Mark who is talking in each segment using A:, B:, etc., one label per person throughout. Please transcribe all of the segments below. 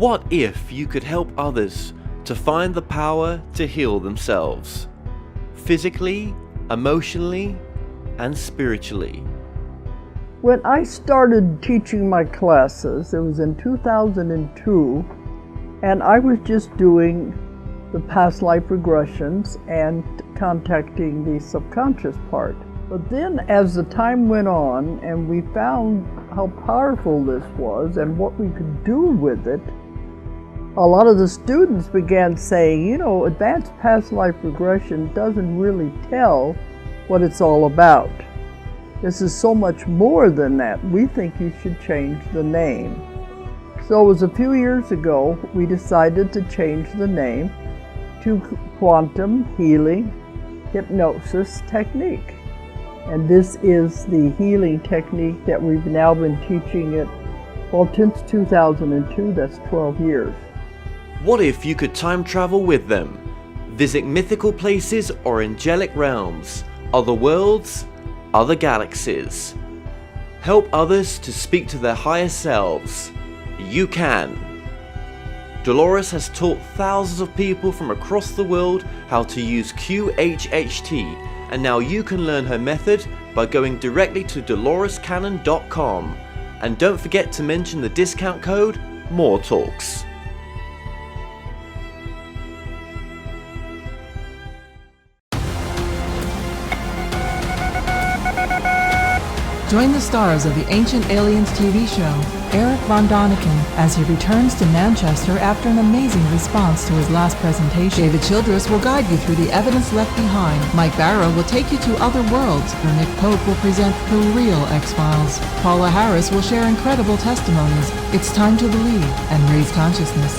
A: What if you could help others to find the power to heal themselves? Physically, emotionally, and spiritually.
B: When I started teaching my classes, it was in 2002, and I was just doing the past life regressions and contacting the subconscious part. But then as the time went on and we found how powerful this was and what we could do with it, a lot of the students began saying, you know, advanced past life regression doesn't really tell what it's all about. This is so much more than that. We think you should change the name. So it was a few years ago we decided to change the name to Quantum Healing Hypnosis Technique. And this is the healing technique that we've now been teaching it, well, since 2002, that's 12 years.
A: What if you could time travel with them? Visit mythical places or angelic realms, other worlds, other galaxies. Help others to speak to their higher selves. You can. Dolores has taught thousands of people from across the world how to use QHHT, and now you can learn her method by going directly to dolorescannon.com. And don't forget to mention the discount code MORETALKS.
C: Join the stars of the Ancient Aliens TV show, Eric Von Doniken, as he returns to Manchester after an amazing response to his last presentation. David Childress will guide you through the evidence left behind. Mike Barrow will take you to other worlds, where Nick Pope will present the real X-Files. Paula Harris will share incredible testimonies. It's time to believe and raise consciousness.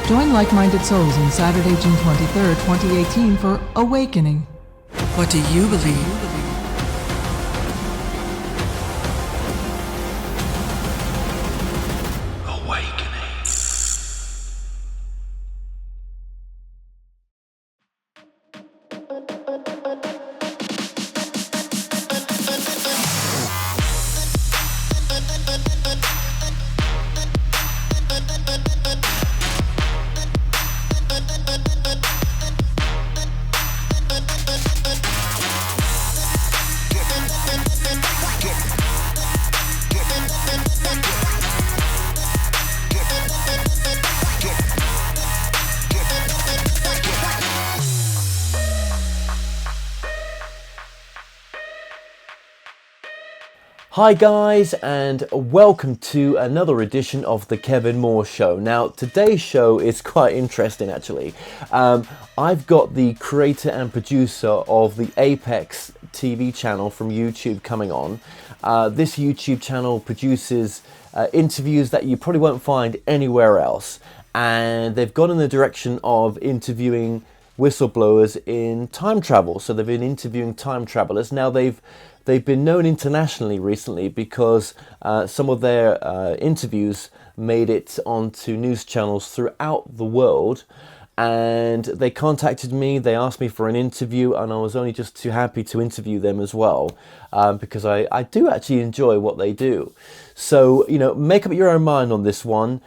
C: Join like-minded souls on Saturday, June 23rd, 2018 for Awakening. What do you believe?
A: Hi guys, and welcome to another edition of the Kevin Moore Show. Now today's show is quite interesting actually. I've got the creator and producer of the ApexTV channel from YouTube coming on. This YouTube channel produces interviews that you probably won't find anywhere else, and they've gone in the direction of interviewing whistleblowers in time travel. So they've been interviewing time travelers. Now they've been known internationally recently because some of their interviews made it onto news channels throughout the world, and they contacted me, they asked me for an interview, and I was only just too happy to interview them as well, because I do actually enjoy what they do. So, you know, make up your own mind on this one.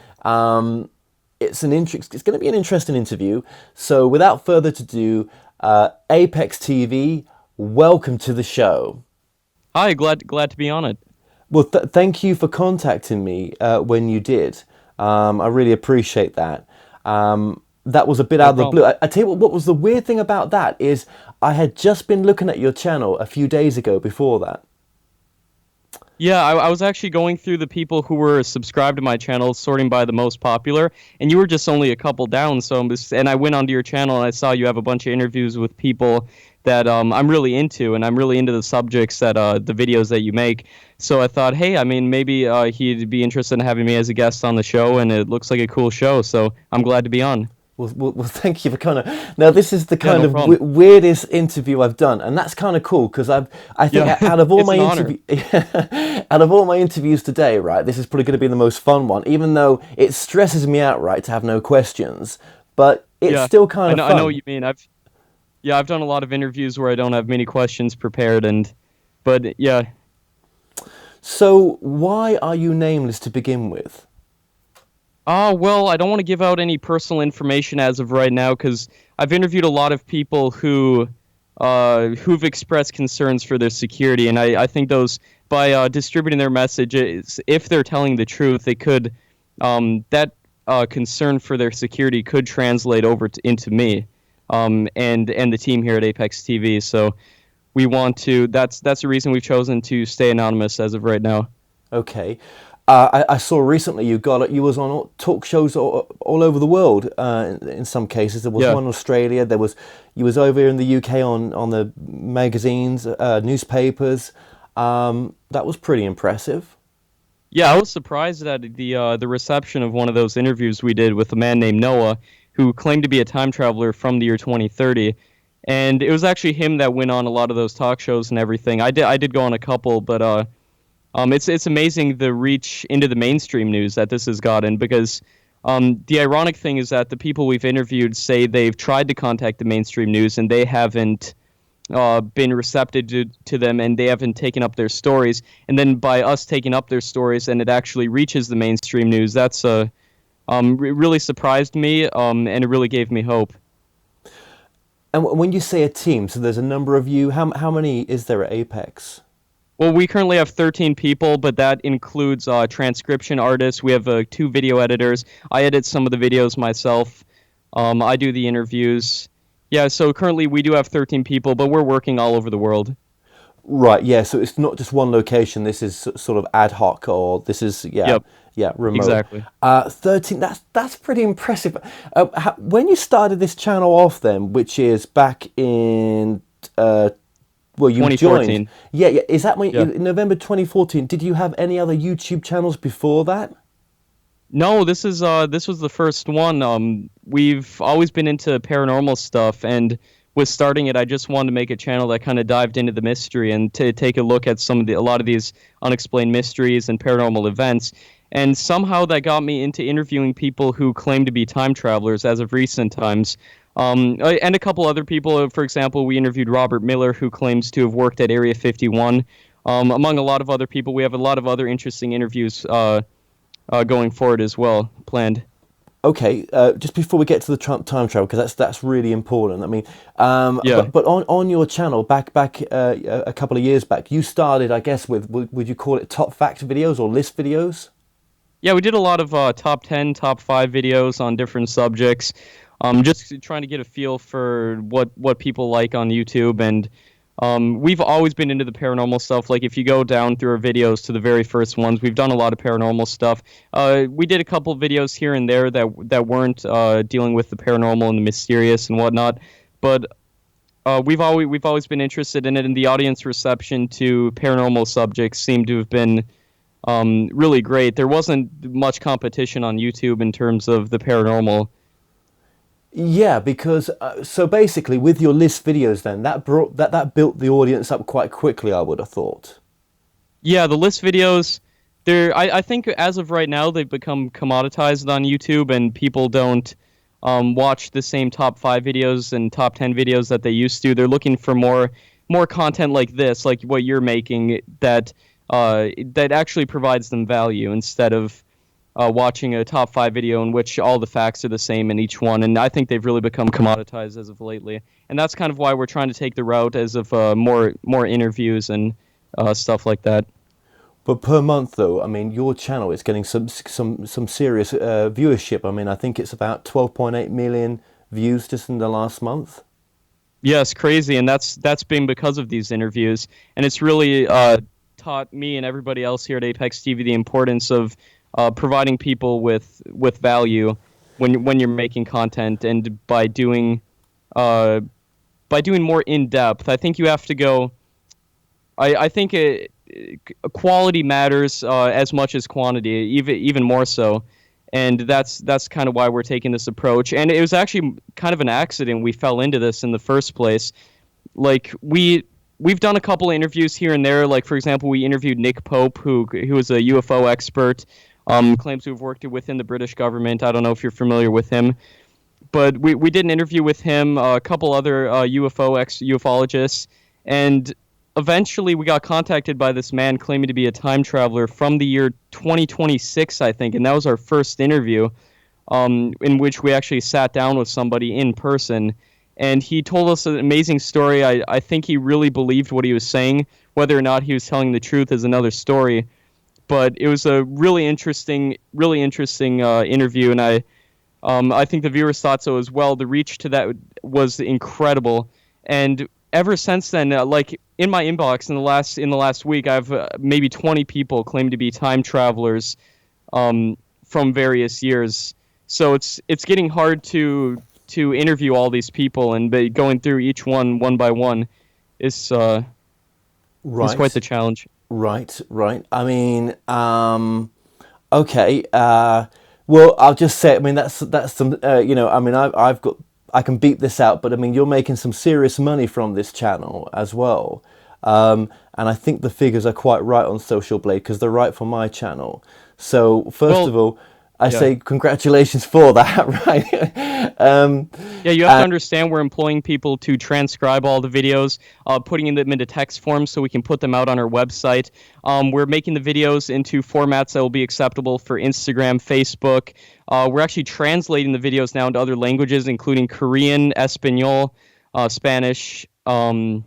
A: It's going to be an interesting interview. So without further ado, ApexTV, welcome to the show.
D: Hi, glad to be on it.
A: Well, thank you for contacting me when you did. I really appreciate that. That was a bit out of the blue. I tell you what was the weird thing about that is I had just been looking at your channel a few days ago before that.
D: Yeah, I was actually going through the people who were subscribed to my channel, sorting by the most popular, and you were just only a couple down. And I went onto your channel and I saw you have a bunch of interviews with people that I'm really into, and I'm really into the subjects that the videos that you make. So I thought, hey, I mean, maybe he'd be interested in having me as a guest on the show, and it looks like a cool show, so I'm glad to be on.
A: Well, thank you for kind of. Now, this is the kind of weirdest interview I've done, and that's kind of cool because I think out of all my out of all my interviews today, right, this is probably going to be the most fun one, even though it stresses me out, right, to have no questions, but it's still kind of fun.
D: I know what you mean. I've done a lot of interviews where I don't have many questions prepared, but yeah.
A: So why are you nameless to begin with?
D: Well, I don't want to give out any personal information as of right now because I've interviewed a lot of people who've expressed concerns for their security, and I think those by distributing their messages, if they're telling the truth, they could that concern for their security could translate over into me, and the team here at Apex TV. So we want to. That's the reason we've chosen to stay anonymous as of right now.
A: Okay. I saw recently you was on talk shows all over the world. In some cases, there was
D: Yeah.
A: one in Australia. You was over here in the UK on the magazines, newspapers. That was pretty impressive.
D: Yeah, I was surprised at the reception of one of those interviews we did with a man named Noah, who claimed to be a time traveler from the year 2030, and it was actually him that went on a lot of those talk shows and everything. I did go on a couple, but it's amazing the reach into the mainstream news that this has gotten because the ironic thing is that the people we've interviewed say they've tried to contact the mainstream news and they haven't been receptive to them and they haven't taken up their stories. And then by us taking up their stories and it actually reaches the mainstream news, that's really surprised me and it really gave me hope.
A: And when you say a team, so there's a number of you. How many is there at Apex?
D: Well, we currently have 13 people, but that includes transcription artists. We have 2 video editors. I edit some of the videos myself. I do the interviews. Yeah, so currently we do have 13 people, but we're working all over the world.
A: Right, yeah, so it's not just one location, this is sort of ad hoc, or this is,
D: Yep,
A: remote.
D: exactly.
A: 13, that's pretty impressive. When you started this channel off then, which is back in, well, you
D: 2014.
A: joined. Yeah, is that when,
D: Yeah.
A: in November 2014, did you have any other YouTube channels before that?
D: No, this was the first one. We've always been into paranormal stuff, and with starting it, I just wanted to make a channel that kind of dived into the mystery and to take a look at a lot of these unexplained mysteries and paranormal events. And somehow that got me into interviewing people who claim to be time travelers as of recent times. And a couple other people. For example, we interviewed Robert Miller, who claims to have worked at Area 51. Among a lot of other people, we have a lot of other interesting interviews going forward as well planned.
A: Okay, just before we get to the time travel, because that's really important. I mean,
D: Yeah.
A: but on your channel back a couple of years back, you started, I guess, with would you call it top fact videos or list videos?
D: Yeah, we did a lot of top 10, top 5 videos on different subjects, just trying to get a feel for what people like on YouTube. And we've always been into the paranormal stuff. Like if you go down through our videos to the very first ones, we've done a lot of paranormal stuff. We did a couple videos here and there that weren't dealing with the paranormal and the mysterious and whatnot, but we've always been interested in it, and the audience reception to paranormal subjects seemed to have been really great. There wasn't much competition on YouTube in terms of the paranormal.
A: Yeah, because so basically with your list videos, then that built the audience up quite quickly, I would have thought.
D: Yeah, the list videos, I think as of right now, they've become commoditized on YouTube, and people don't watch the same top 5 videos and top 10 videos that they used to. They're looking for more content like this, like what you're making, that actually provides them value instead of watching a top 5 video in which all the facts are the same in each one. And I think they've really become commoditized as of lately. And that's kind of why we're trying to take the route as of more interviews and stuff like that.
A: But per month, though, I mean, your channel is getting some serious viewership. I mean, I think it's about 12.8 million views just in the last month.
D: Yes, crazy, and that's been because of these interviews, and it's really taught me and everybody else here at Apex TV the importance of providing people with value when you're making content, and by doing more in depth. I think you have to go. I think quality matters as much as quantity, even more so. And that's kind of why we're taking this approach. And it was actually kind of an accident we fell into this in the first place. Like we've done a couple of interviews here and there. Like for example, we interviewed Nick Pope, who is a UFO expert, claims to have worked within the British government. I don't know if you're familiar with him, but we did an interview with him, a couple other ufologists, and eventually we got contacted by this man claiming to be a time traveler from the year 2026, I think, and that was our first interview, in which we actually sat down with somebody in person, and he told us an amazing story. I think he really believed what he was saying. Whether or not he was telling the truth is another story, but it was a really interesting interview, and I think the viewers thought so as well. The reach to that was incredible, and ever since then, like in my inbox in the last week, I've maybe 20 people claim to be time travelers from various years. So it's getting hard to interview all these people, and going through each one by one is quite the challenge.
A: Right. I mean, okay. Well, I'll just say, I mean, that's some, I mean, I can beat this out, but I mean, you're making some serious money from this channel as well. And I think the figures are quite right on Social Blade, because they're right for my channel. So first of all, I say congratulations for that, right?
D: You have to understand we're employing people to transcribe all the videos, putting them into text form so we can put them out on our website. We're making the videos into formats that will be acceptable for Instagram, Facebook. We're actually translating the videos now into other languages, including Korean, Espanol, Spanish, couple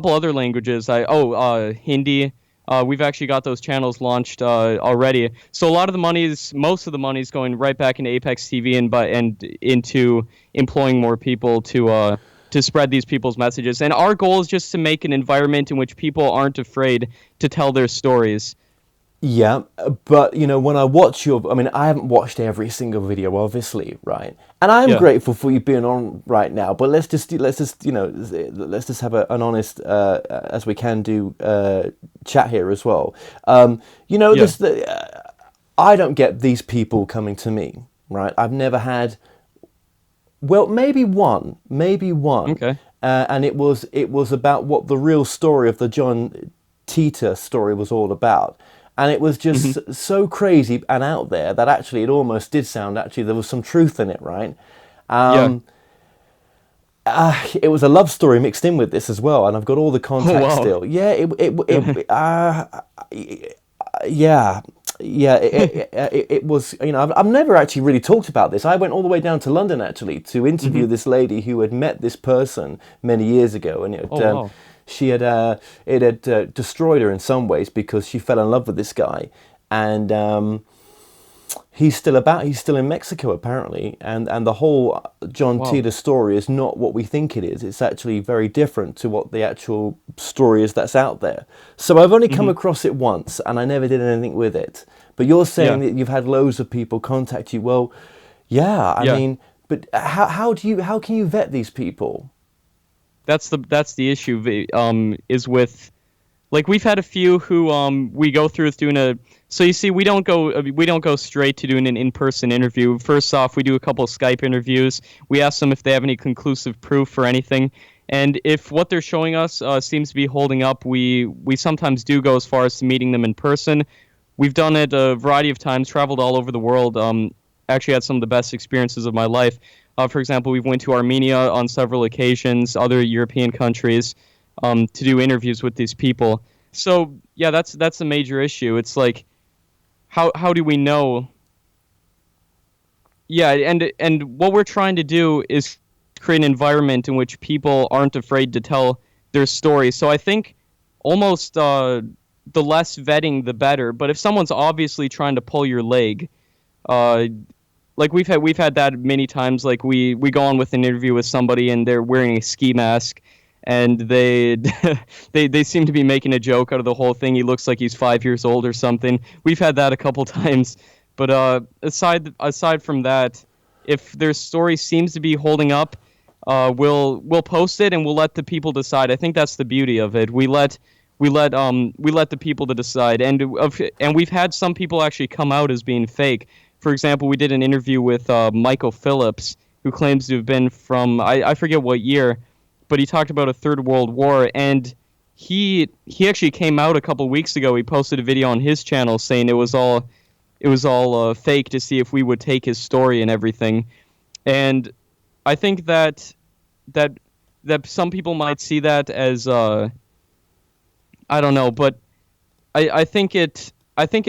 D: other languages. Hindi. We've actually got those channels launched already. So a lot of the most of the money is going right back into ApexTV and into employing more people to spread these people's messages. And our goal is just to make an environment in which people aren't afraid to tell their stories.
A: Yeah, but when I watch I mean, I haven't watched every single video, obviously, right? And I am grateful for you being on right now. But let's just have an honest, as we can do, chat here as well. I don't get these people coming to me, right? I've never had. Well, maybe one.
D: Okay.
A: And it was about what the real story of the John Titor story was all about. And it was just so crazy and out there that actually it almost did sound, there was some truth in it, right? It was a love story mixed in with this as well, and I've got all the context still. Yeah, it was, I've never actually really talked about this. I went all the way down to London, actually, to interview this lady who had met this person many years ago, and she had it had destroyed her in some ways because she fell in love with this guy, and he's still in Mexico apparently, and the whole John Titor story is not what we think it is. It's actually very different to what the actual story is that's out there. So I've only come across it once, and I never did anything with it. But you're saying that you've had loads of people contact you. Well, I mean, but how can you vet these people?
D: That's the issue. Is with, like, we've had a few who we go through with doing so you see, we don't go straight to doing an in-person interview. First off, we do a couple of Skype interviews. We ask them if they have any conclusive proof for anything, and if what they're showing us seems to be holding up, we sometimes do go as far as to meeting them in person. We've done it a variety of times, traveled all over the world. Actually had some of the best experiences of my life. For example, we went to Armenia on several occasions, other European countries, to do interviews with these people. So yeah, that's a major issue. It's like, how do we know? Yeah, and what we're trying to do is create an environment in which people aren't afraid to tell their story. So I think almost the less vetting, the better. But if someone's obviously trying to pull your leg, like we've had that many times. Like we go on with an interview with somebody and they're wearing a ski mask, and they seem to be making a joke out of the whole thing. He looks like he's 5 years old or something. We've had that a couple times. But aside from that, if their story seems to be holding up, we'll post it and we'll let the people decide. I think that's the beauty of it. We let the people to decide. And we've had some people actually come out as being fake. For example, we did an interview with Michael Phillips, who claims to have been from, I forget what year, but he talked about a Third World War, and he actually came out a couple weeks ago. He posted a video on his channel saying it was all fake, to see if we would take his story and everything. And I think that some people might see that as I don't know, but I think it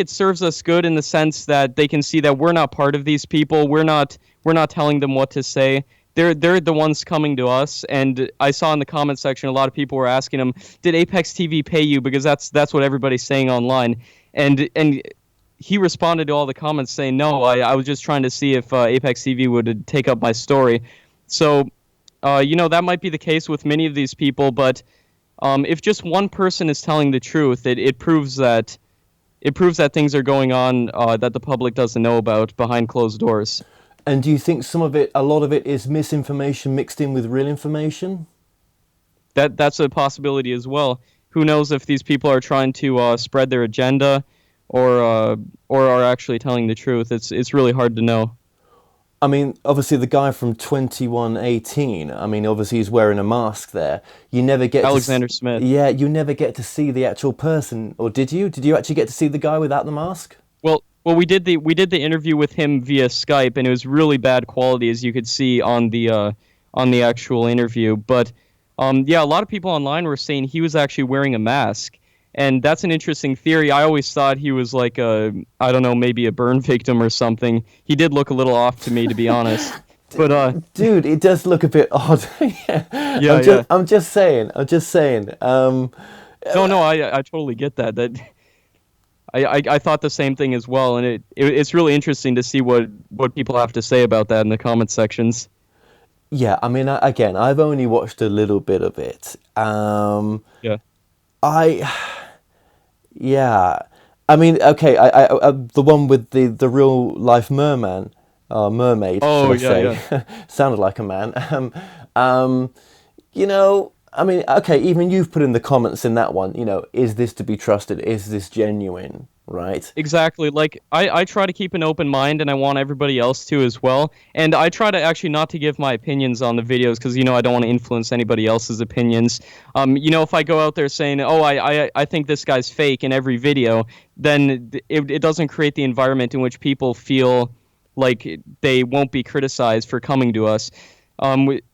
D: serves us good in the sense that they can see that we're not part of these people. We're not telling them what to say. They're the ones coming to us. And I saw in the comment section a lot of people were asking him, "Did Apex TV pay you?" Because that's what everybody's saying online. And he responded to all the comments saying, "No, I was just trying to see if Apex TV would take up my story." So, that might be the case with many of these people, but if just one person is telling the truth, it proves that things are going on that the public doesn't know about behind closed doors.
A: And do you think a lot of it is misinformation mixed in with real information?
D: That's a possibility as well. Who knows if these people are trying to spread their agenda, or are actually telling the truth? It's really hard to know.
A: I mean, obviously the guy from 2118, I mean, obviously he's wearing a mask there. You never get
D: Alexander Smith.
A: Yeah, you never get to see the actual person, or did you? Did you actually get to see the guy without the mask?
D: Well, we did the interview with him via Skype, and it was really bad quality, as you could see on the actual interview. But yeah, a lot of people online were saying he was actually wearing a mask. And that's an interesting theory. I always thought he was like I don't know, maybe a burn victim or something. He did look a little off to me, to be honest. But
A: dude, it does look a bit odd.
D: Yeah.
A: I'm just saying.
D: No, I totally get that. I thought the same thing as well, and it's really interesting to see what people have to say about that in the comment sections.
A: Yeah, I mean, again, I've only watched a little bit of it.
D: Yeah.
A: Yeah, I mean, okay, I the one with the real life mermaid,
D: Oh,
A: should I say, sounded like a man. I mean, okay, even you've put in the comments in that one, is this to be trusted? Is this genuine? Right?
D: Exactly. Like, I try to keep an open mind, and I want everybody else to as well. And I try to actually not to give my opinions on the videos because, I don't want to influence anybody else's opinions. If I go out there saying, oh, I think this guy's fake in every video, then it doesn't create the environment in which people feel like they won't be criticized for coming to us.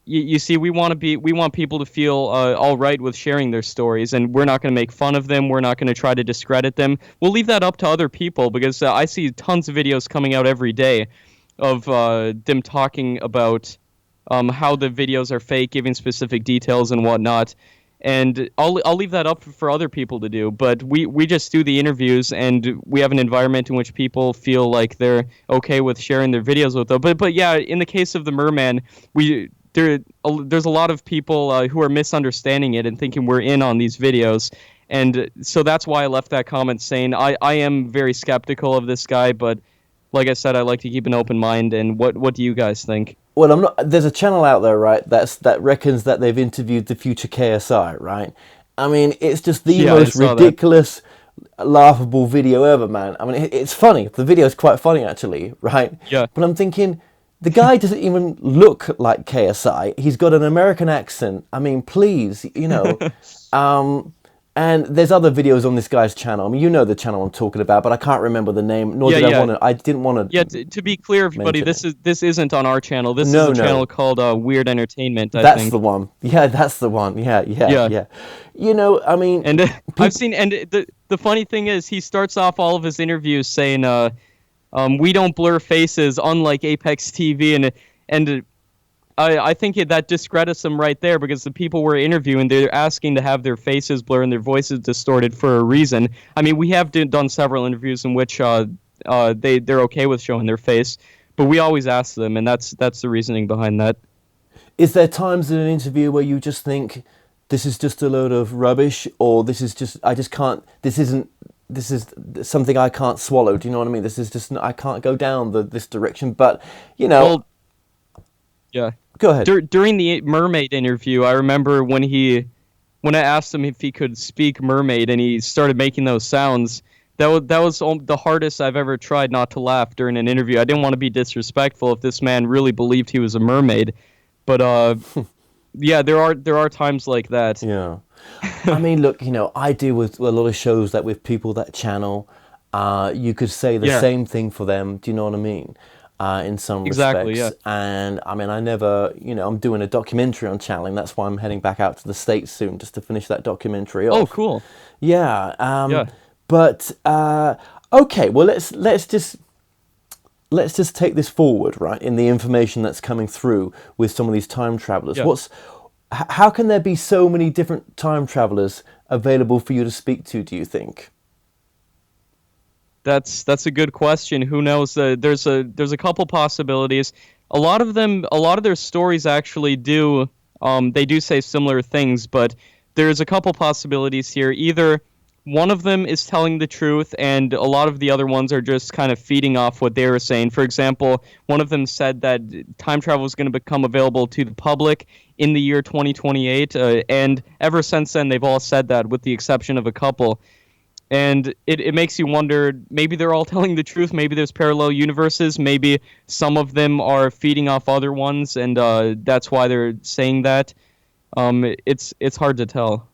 D: You see, we want people to feel all right with sharing their stories, and we're not going to make fun of them. We're not going to try to discredit them. We'll leave that up to other people because I see tons of videos coming out every day of them talking about how the videos are fake, giving specific details and whatnot. And I'll leave that up for other people to do. But we just do the interviews, and we have an environment in which people feel like they're okay with sharing their videos with them. But yeah, in the case of the merman, there's a lot of people who are misunderstanding it and thinking we're in on these videos. And so that's why I left that comment saying I am very skeptical of this guy, but like I said, I like to keep an open mind. And what do you guys think?
A: Well, I'm not. There's a channel out there, right? That reckons that they've interviewed the future KSI, right? I mean, it's just the most ridiculous, laughable video ever, man. I mean, it's funny. The video is quite funny, actually, right?
D: Yeah.
A: But I'm thinking, the guy doesn't even look like KSI. He's got an American accent. I mean, please, And there's other videos on this guy's channel. I mean, the channel I'm talking about, but I can't remember the name. Nor did I want to. I didn't want to.
D: Yeah, to be clear, everybody, this isn't on our channel. This is a channel called Weird Entertainment. I think
A: that's the one. Yeah, that's the one. Yeah. I mean,
D: and I've seen. And the funny thing is, he starts off all of his interviews saying, "We don't blur faces, unlike Apex TV," and I think that discredits them right there because the people we're interviewing, they're asking to have their faces blurred and their voices distorted for a reason. I mean, we have done several interviews in which they're okay with showing their face, but we always ask them, and that's the reasoning behind that.
A: Is there times in an interview where you just think, this is just a load of rubbish, or this is something I can't swallow? Do you know what I mean? This is just, I can't go down this direction, but,
D: Well, yeah.
A: Go ahead.
D: During the mermaid interview, I remember when I asked him if he could speak mermaid and he started making those sounds, that was the hardest I've ever tried not to laugh during an interview. I didn't want to be disrespectful if this man really believed he was a mermaid, but yeah, there are times like that.
A: Yeah. I mean, look, I deal with a lot of shows with people that channel. You could say the same thing for them. Do you know what I mean? in some
D: Exactly,
A: respects. And I mean, I never, I'm doing a documentary on channeling. That's why I'm heading back out to the States soon, just to finish that documentary
D: Oh,
A: off.
D: cool.
A: Yeah.
D: Yeah.
A: But okay, well, let's just take this forward, right? In the information that's coming through with some of these time travelers,
D: Yeah.
A: how can there be so many different time travelers available for you to speak to? Do you think?
D: That's a good question. Who knows? There's a couple possibilities. A lot of their stories actually do they do say similar things, but there's a couple possibilities here. Either one of them is telling the truth, and a lot of the other ones are just kind of feeding off what they were saying. For example, one of them said that time travel is going to become available to the public in the year 2028, and ever since then they've all said that, with the exception of a couple. And it makes you wonder, maybe they're all telling the truth, maybe there's parallel universes, maybe some of them are feeding off other ones, and that's why they're saying that. It's hard to tell.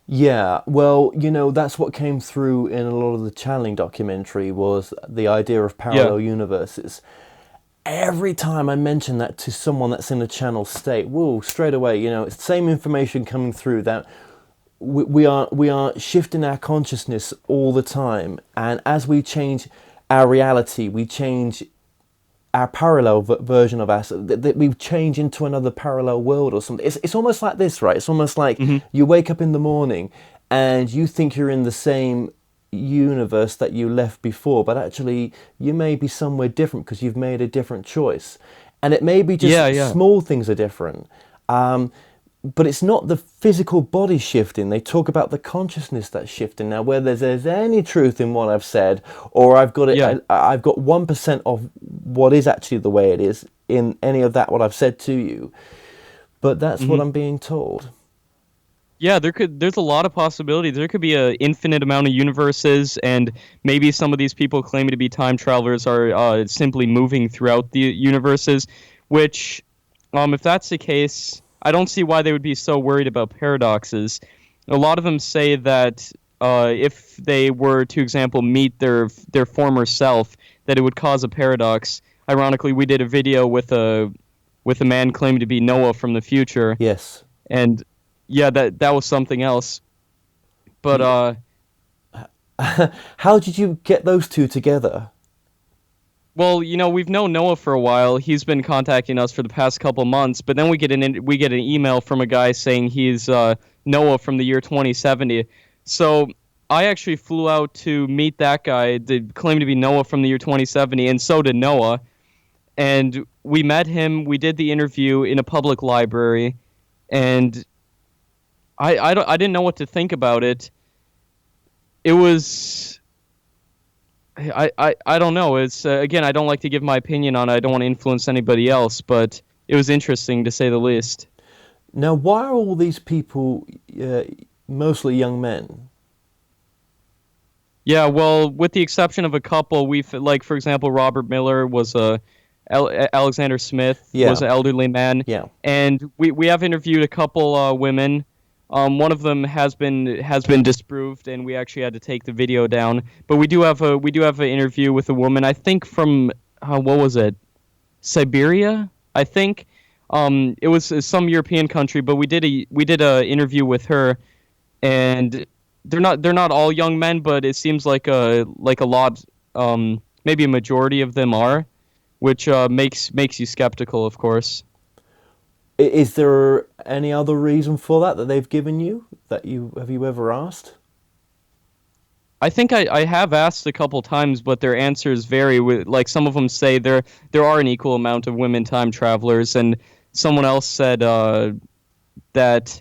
A: Yeah, well, that's what came through in a lot of the channeling documentary, was the idea of
D: Yeah.
A: parallel universes. Every time I mention that to someone that's in a channel state, whoa, straight away, it's the same information coming through, that we are shifting our consciousness all the time, and as we change our reality, we change our parallel version of us, that we change into another parallel world or something. It's almost like this, right? It's almost like you wake up in the morning and you think you're in the same universe that you left before, but actually you may be somewhere different because you've made a different choice. And it may be just
D: Yeah.
A: small things are different. But it's not the physical body shifting. They talk about the consciousness that's shifting. Now, whether there's any truth in what I've said, or I've got it,
D: Yeah.
A: I've got 1% of what is actually the way it is in any of that what I've said to you. But that's what I'm being told.
D: Yeah, there's a lot of possibilities. There could be an infinite amount of universes, and maybe some of these people claiming to be time travelers are simply moving throughout the universes, which, if that's the case, I don't see why they would be so worried about paradoxes. A lot of them say that if they were to, example, meet their former self, that it would cause a paradox. Ironically, we did a video with a man claiming to be Noah from the future,
A: Yes.
D: and yeah, that was something else. But
A: How did you get those two together?
D: well, we've known Noah for a while. He's been contacting us for the past couple months, but then we get an email from a guy saying he's Noah from the year 2070. So I actually flew out to meet that guy that claimed to be Noah from the year 2070, and so did Noah. And we met him. We did the interview in a public library, and I didn't know what to think about it. It was. I don't know. It's again, I don't like to give my opinion on it. I don't want to influence anybody else, but it was interesting to say the least.
A: Now, why are all these people mostly young men?
D: Yeah, well, with the exception of a couple, like, for example, Robert Miller was Alexander Smith
A: Yeah.
D: was an elderly man.
A: Yeah.
D: And we have interviewed a couple women. One of them has been disproved, and we actually had to take the video down. But we do have an interview with a woman, I think from what was it, Siberia, I think. It was some European country, but we did a interview with her, and they're not all young men, but it seems like a lot, maybe a majority of them are, which makes you skeptical, of course.
A: Is there any other reason for that they've given you, that have you ever asked?
D: I think I have asked a couple times, but their answers vary. Like, some of them say there are an equal amount of women time travelers, and someone else said that,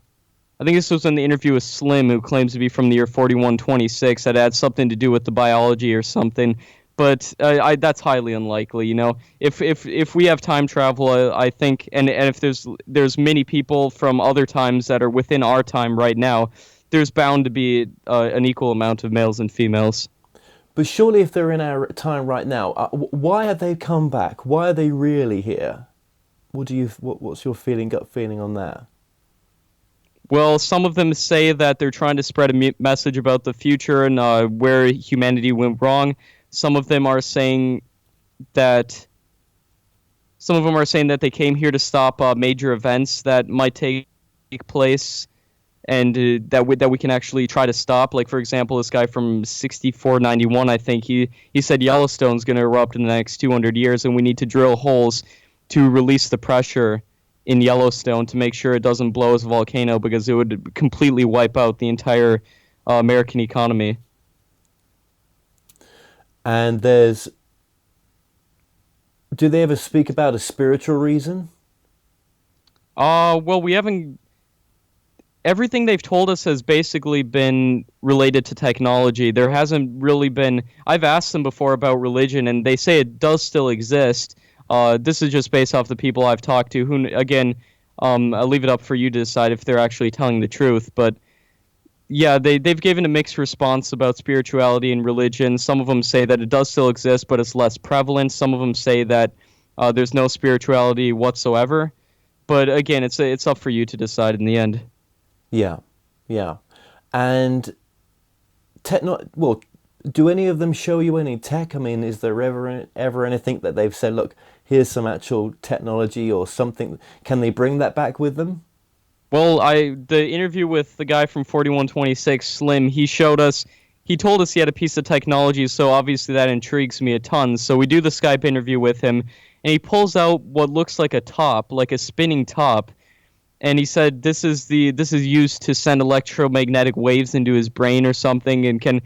D: I think this was in the interview with Slim, who claims to be from the year 4126, that had something to do with the biology or something. But that's highly unlikely. If we have time travel, I think, and if there's many people from other times that are within our time right now, there's bound to be an equal amount of males and females.
A: But surely if they're in our time right now, why have they come back? Why are they really here? What's your gut feeling on that?
D: Well, some of them say that they're trying to spread a message about the future and where humanity went wrong. Some of them are saying that Some of them are saying that they came here to stop major events that might take place, and that we can actually try to stop. Like, for example, this guy from 6491, I think, he said Yellowstone's going to erupt in the next 200 years, and we need to drill holes to release the pressure in Yellowstone to make sure it doesn't blow as a volcano, because it would completely wipe out the entire American economy.
A: And do they ever speak about a spiritual reason?
D: Well, we haven't. Everything they've told us has basically been related to technology. There hasn't really been. I've asked them before about religion, and they say it does still exist. This is just based off the people I've talked to. Who, again, I'll leave it up for you to decide if they're actually telling the truth. But yeah, they've given a mixed response about spirituality and religion. Some of them say that it does still exist, but it's less prevalent. Some of them say that there's no spirituality whatsoever. But again, it's up for you to decide in the end.
A: Yeah, yeah. And well, do any of them show you any tech? I mean, is there ever anything that they've said, look, here's some actual technology or something? Can they bring that back with them?
D: Well, the interview with the guy from 4126, Slim, he told us he had a piece of technology, so obviously that intrigues me a ton. So we do the Skype interview with him, and he pulls out what looks like a top, like a spinning top, and he said this is used to send electromagnetic waves into his brain or something, and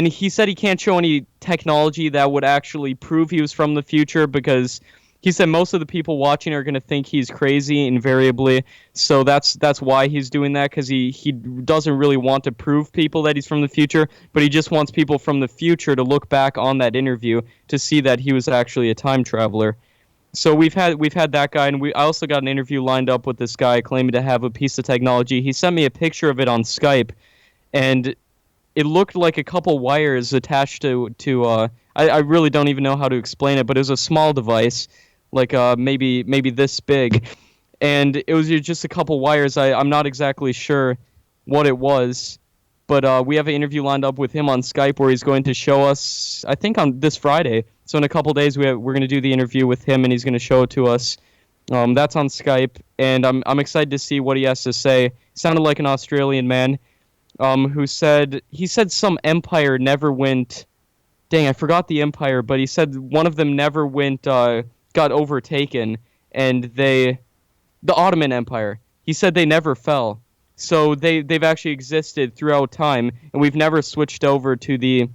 D: he said he can't show any technology that would actually prove he was from the future, because he said most of the people watching are going to think he's crazy invariably. So that's why he's doing that, because he doesn't really want to prove people that he's from the future, but he just wants people from the future to look back on that interview to see that he was actually a time traveler. So we've had that guy, and I also got an interview lined up with this guy claiming to have a piece of technology. He sent me a picture of it on Skype, and it looked like a couple wires attached to I really don't even know how to explain it, but it was a small device, like maybe this big, and it was just a couple wires. I'm not exactly sure what it was, but we have an interview lined up with him on Skype where he's going to show us, I think, on this Friday. So in a couple days we're going to do the interview with him, and he's going to show it to us. That's on Skype, and I'm excited to see what he has to say. Sounded like an Australian man, who said some empire never went. Dang, I forgot the empire, but he said one of them never went. Got overtaken, and the Ottoman Empire. He said they never fell, so they've actually existed throughout time, and we've never switched over to the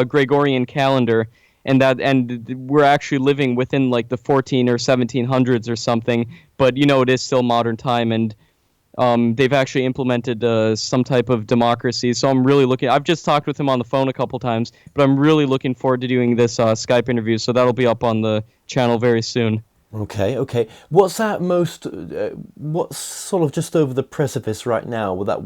D: Gregorian calendar. And we're actually living within like the 14 or 1700s or something, but it is still modern time, and they've actually implemented some type of democracy. So I'm really I've just talked with him on the phone a couple times, but I'm really looking forward to doing this Skype interview. So that'll be up on the channel very soon.
A: Okay. What's that what's sort of just over the precipice right now that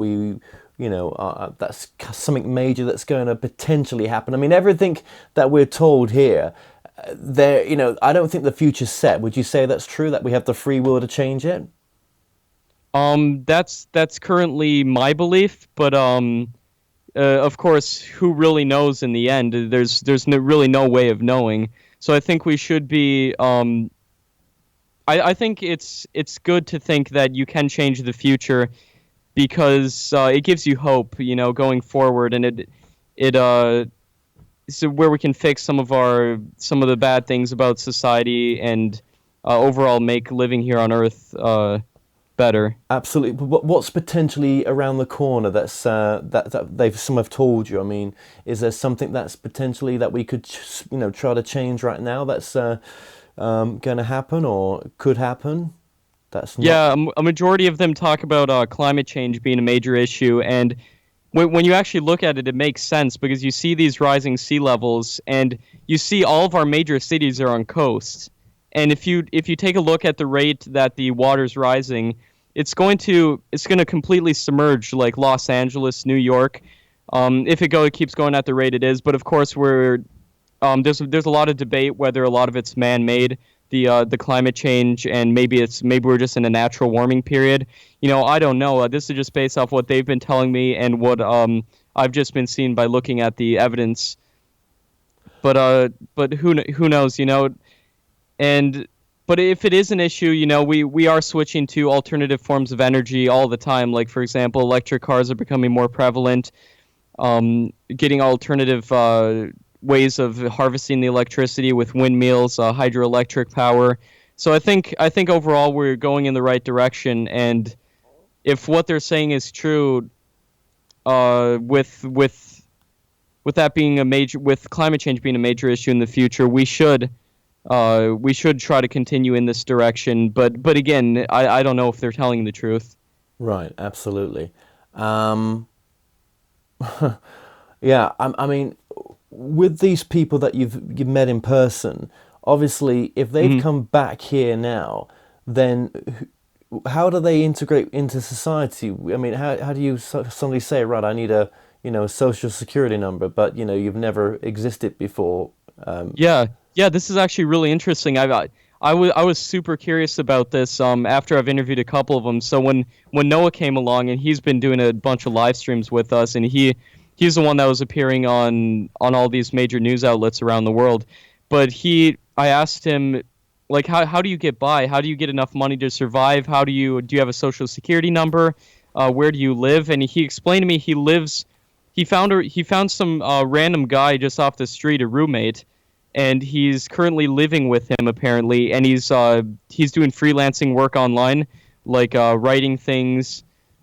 A: that's something major that's going to potentially happen? I mean, everything that we're told here, I don't think the future's set. Would you say that's true, that we have the free will to change it?
D: That's currently my belief, but of course, who really knows in the end? There's really no way of knowing. So I think we should be. I think it's good to think that you can change the future, because it gives you hope, going forward, and it so where we can fix some of the bad things about society, and overall make living here on Earth better.
A: Absolutely. But what's potentially around the corner that's that some have told you? I mean, is there something that's potentially that we could try to change right now that's going to happen or could happen?
D: Yeah, a majority of them talk about climate change being a major issue, and when you actually look at it, it makes sense, because you see these rising sea levels, and you see all of our major cities are on coasts. And if you take a look at the rate that the water's rising, it's going to completely submerge like Los Angeles, New York, if it keeps going at the rate it is. But of course, there's a lot of debate whether a lot of it's man-made, the climate change, and maybe we're just in a natural warming period. I don't know. This is just based off what they've been telling me and what I've just been seeing by looking at the evidence. But who knows? But if it is an issue, we are switching to alternative forms of energy all the time. Like, for example, electric cars are becoming more prevalent. Getting alternative ways of harvesting the electricity with windmills, hydroelectric power. So I think overall we're going in the right direction. And if what they're saying is true, with that being with climate change being a major issue in the future, we should try to continue in this direction. But again, I don't know if they're telling the truth.
A: Right, absolutely. Yeah, I mean, with these people that you've met in person, obviously, if they've come back here now, then how do they integrate into society? I mean, how do you suddenly say, right, I need a social security number, but you've never existed before?
D: Yeah, this is actually really interesting. I was super curious about this after I've interviewed a couple of them. So when Noah came along, and he's been doing a bunch of live streams with us, and he's the one that was appearing on all these major news outlets around the world. But I asked him, like, how do you get by? How do you get enough money to survive? Do you have a social security number? Where do you live? And he explained to me he found some random guy just off the street, a roommate, and he's currently living with him apparently, and he's doing freelancing work online, like writing things.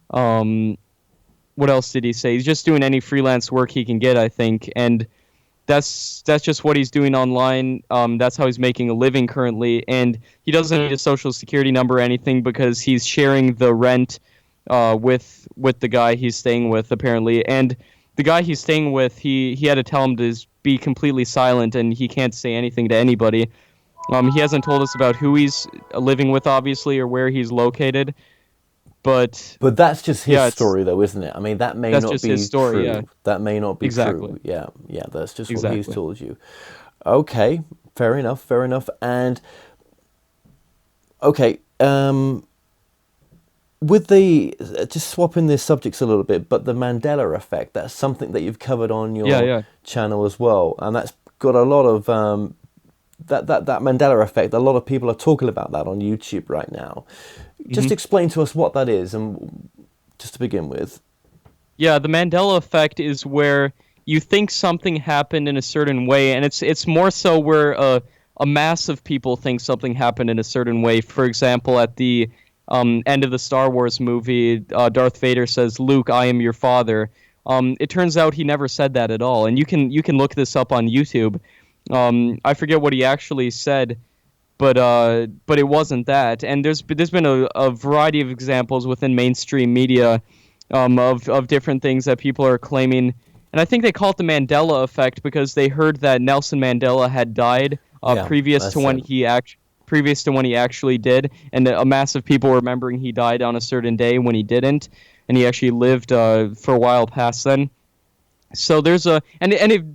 D: What else did he say? He's just doing any freelance work he can get, I think, and that's just what he's doing online. That's how he's making a living currently, and he doesn't need a social security number or anything because he's sharing the rent with the guy he's staying with apparently. And the guy he's staying with, he had to tell him to be completely silent, and he can't say anything to anybody. He hasn't told us about who he's living with, obviously, or where he's located. But
A: that's just his story, though, isn't it? I mean, that may not be
D: his story,
A: true.
D: yeah.
A: That may not be
D: Exactly.
A: true. Yeah, that's just what
D: Exactly.
A: he's told you. Okay, fair enough. And okay, with just swapping the subjects a little bit, but the Mandela Effect, that's something that you've covered on your channel as well, and that's got a lot of that Mandela Effect. A lot of people are talking about that on YouTube right now. Just explain to us what that is, and just to begin with.
D: Yeah, the Mandela Effect is where you think something happened in a certain way, and it's more so where a mass of people think something happened in a certain way. For example, at the end of the Star Wars movie, Darth Vader says, "Luke, I am your father." It turns out he never said that at all, and you can look this up on YouTube. I forget what he actually said, but it wasn't that. And there's been a variety of examples within mainstream media of different things that people are claiming. And I think they call it the Mandela Effect because they heard that Nelson Mandela had died previous to when he actually did, and a mass of people remembering he died on a certain day when he didn't, and he actually lived for a while past then. So there's the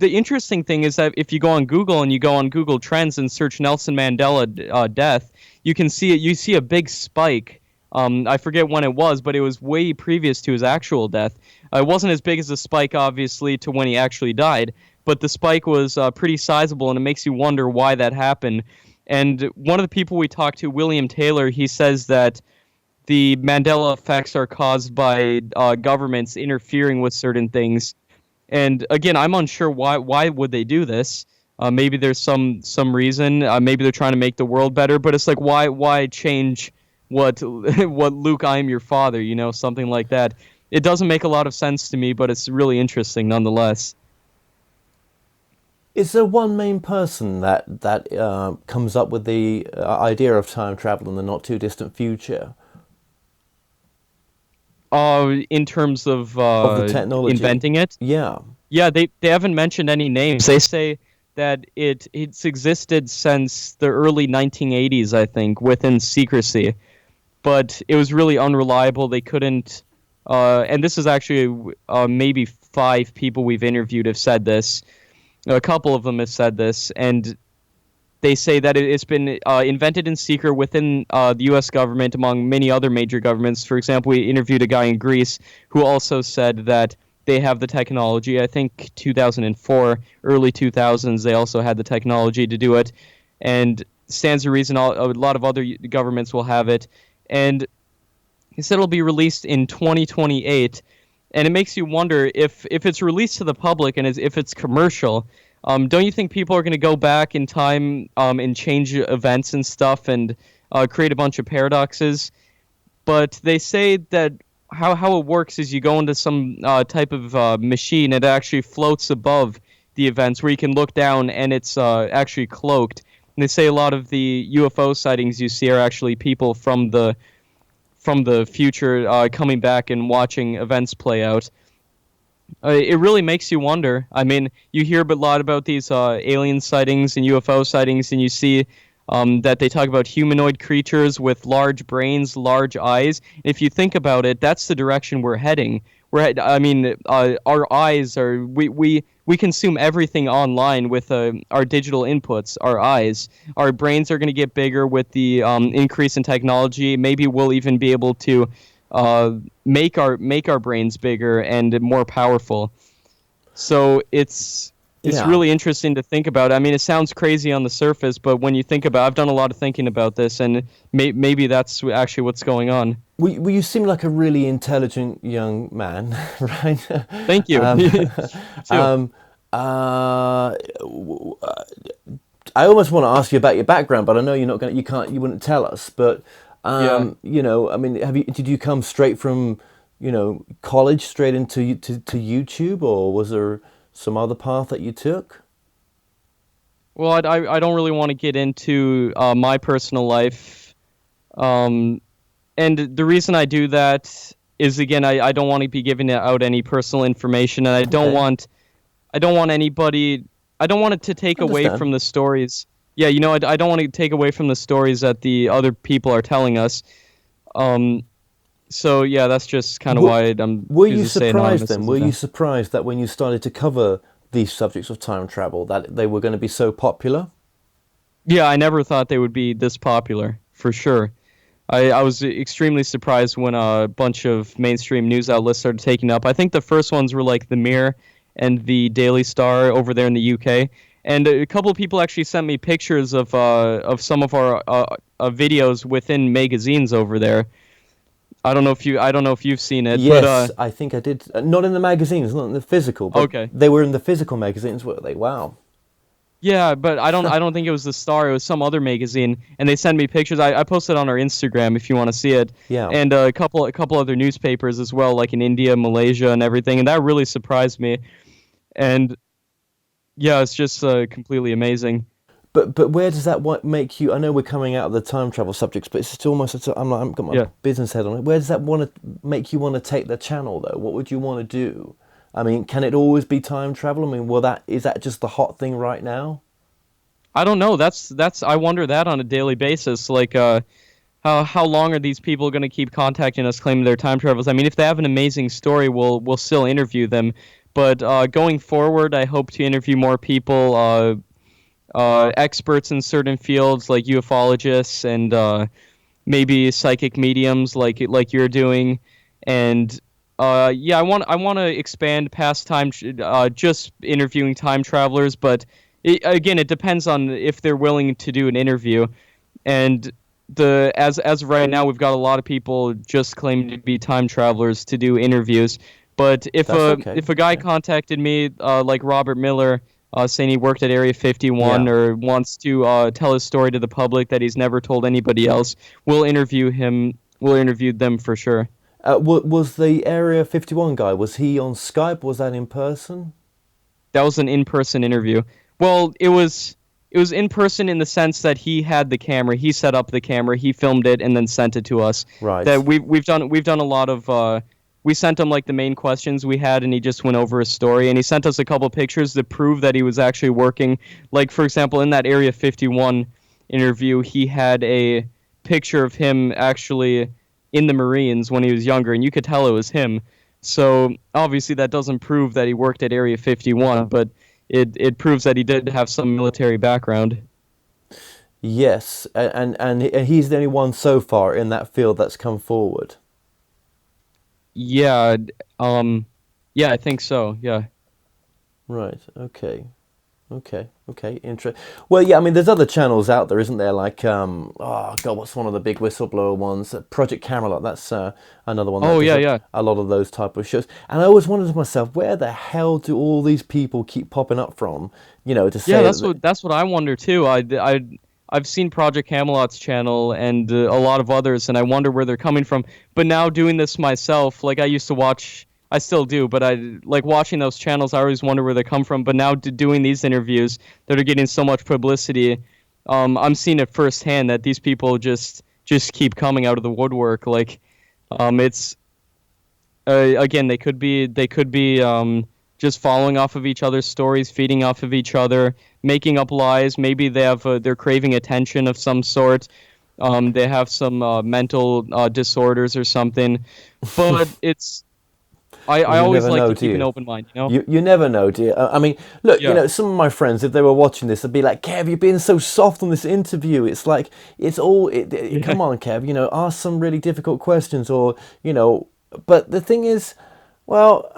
D: interesting thing is that if you go on Google and you go on Google Trends and search Nelson Mandela death, you can see it. You see a big spike. I forget when it was, but it was way previous to his actual death. It wasn't as big as the spike, obviously, to when he actually died, but the spike was pretty sizable, and it makes you wonder why that happened. And one of the people we talked to, William Taylor, he says that the Mandela effects are caused by governments interfering with certain things. And again, I'm unsure why would they do this. Maybe there's some reason. Maybe they're trying to make the world better. But it's like, why change what Luke, I am your father? Something like that. It doesn't make a lot of sense to me, but it's really interesting nonetheless.
A: Is there one main person that comes up with the idea of time travel in the not too distant future?
D: In terms of
A: the technology,
D: inventing it?
A: Yeah,
D: they haven't mentioned any names. They say that it's existed since the early 1980s, I think, within secrecy. But it was really unreliable. They couldn't... and this is actually maybe 5 people we've interviewed have said this. A couple of them have said this, and they say that it's been invented in secret within the U.S. government, among many other major governments. For example, we interviewed a guy in Greece who also said that they have the technology. I think 2004, early 2000s, they also had the technology to do it. And stands to reason a lot of other governments will have it. And he said it'll be released in 2028. And it makes you wonder if it's released to the public and if it's commercial, don't you think people are going to go back in time and change events and stuff and create a bunch of paradoxes? But they say that how it works is you go into some type of machine. It actually floats above the events where you can look down and it's actually cloaked. And they say a lot of the UFO sightings you see are actually people from the future coming back and watching events play out. It really makes you wonder. I mean, you hear a lot about these alien sightings and UFO sightings, and you see that they talk about humanoid creatures with large brains, large eyes. If you think about it, that's the direction we're heading. Our eyes are we consume everything online with our digital inputs. Our eyes, our brains are going to get bigger with the increase in technology. Maybe we'll even be able to make our brains bigger and more powerful. So it's really interesting to think about. I mean, it sounds crazy on the surface, but when you think about, I've done a lot of thinking about this, and maybe that's actually what's going on.
A: Well, you seem like a really intelligent young man, right?
D: Thank you.
A: I almost want to ask you about your background, but I know you wouldn't tell us. But you know, I mean, did you come straight from, college straight into to YouTube, or was there some other path that you took?
D: Well, I don't really want to get into my personal life, and the reason I do that is, again, I don't want to be giving out any personal information, and I don't want anybody. I don't want it to take away from the stories. Yeah, I don't want to take away from the stories that the other people are telling us. So yeah, that's just kind of why I'm.
A: Were you surprised then? Were you surprised that when you started to cover these subjects of time travel, that they were going to be so popular?
D: Yeah, I never thought they would be this popular, for sure. I was extremely surprised when a bunch of mainstream news outlets started taking up. I think the first ones were like The Mirror and the Daily Star over there in the UK. And a couple of people actually sent me pictures of some of our videos within magazines over there. I don't know if you've seen it.
A: Yes,
D: but,
A: I think I did. Not in the magazines, not in the physical. But
D: okay.
A: They were in the physical magazines, were they? Wow.
D: Yeah, but I don't think it was the Star. It was some other magazine, and they sent me pictures. I posted on our Instagram if you want to see it.
A: Yeah.
D: And a couple other newspapers as well, like in India, Malaysia, and everything. And that really surprised me. And yeah, it's just completely amazing.
A: But where does that make you? I know we're coming out of the time travel subjects, but it's almost. I've got my business head on it. Where does that make you want to take the channel though? What would you want to do? I mean, can it always be time travel? I mean, is that just the hot thing right now?
D: I don't know. That's I wonder that on a daily basis. Like, how long are these people going to keep contacting us claiming they're time travelers? I mean, if they have an amazing story, we'll still interview them. But going forward, I hope to interview more people, experts in certain fields like ufologists and maybe psychic mediums like you're doing, and. I want to expand past time, just interviewing time travelers, but it depends on if they're willing to do an interview. And as of right now, we've got a lot of people just claiming to be time travelers to do interviews. But if a guy contacted me, like Robert Miller, saying he worked at Area 51 or wants to tell his story to the public that he's never told anybody else, we'll interview him. We'll interview them for sure.
A: Was the Area 51 guy, was he on Skype? Was that in person?
D: That was an in-person interview. Well, it was in person in the sense that he had the camera, he set up the camera, he filmed it and then sent it to us.
A: Right.
D: That we've done a lot of we sent him like the main questions we had, and he just went over his story, and he sent us a couple pictures to prove that he was actually working. Like, for example, in that Area 51 interview, he had a picture of him actually in the Marines when he was younger, and you could tell it was him. So obviously that doesn't prove that he worked at Area 51, but it proves that he did have some military background.
A: Yes, and he's the only one so far in that field that's come forward.
D: Yeah, I think so. Yeah.
A: Right. Okay. Okay, interesting. Well, yeah, I mean, there's other channels out there, isn't there? Like, oh God, what's one of the big whistleblower ones? Project Camelot. That's another one that
D: Oh
A: does
D: yeah, yeah.
A: a lot of those type of shows. And I always wondered to myself, where the hell do all these people keep popping up from? You know, to
D: Yeah,
A: say that.
D: that's what I wonder too. I've seen Project Camelot's channel and a lot of others, and I wonder where they're coming from. But now doing this myself, like I used to watch, I still do, but I like watching those channels. I always wonder where they come from. But now doing these interviews that are getting so much publicity, I'm seeing it firsthand that these people just keep coming out of the woodwork. Like, it's again, they could be just following off of each other's stories, feeding off of each other, making up lies. Maybe they're craving attention of some sort. They have some mental disorders or something. But I
A: Well, you
D: always
A: never
D: like
A: know,
D: to
A: do
D: keep an
A: you?
D: open mind, you know?
A: You never know, do you? I mean, look, you
D: Yeah.
A: know, some of my friends, if they were watching this, they'd be like, "Kev, you're being so soft on this interview. It's like, it's all,
D: Yeah.
A: come on, Kev, you know, ask some really difficult questions or, you know." But the thing is, well,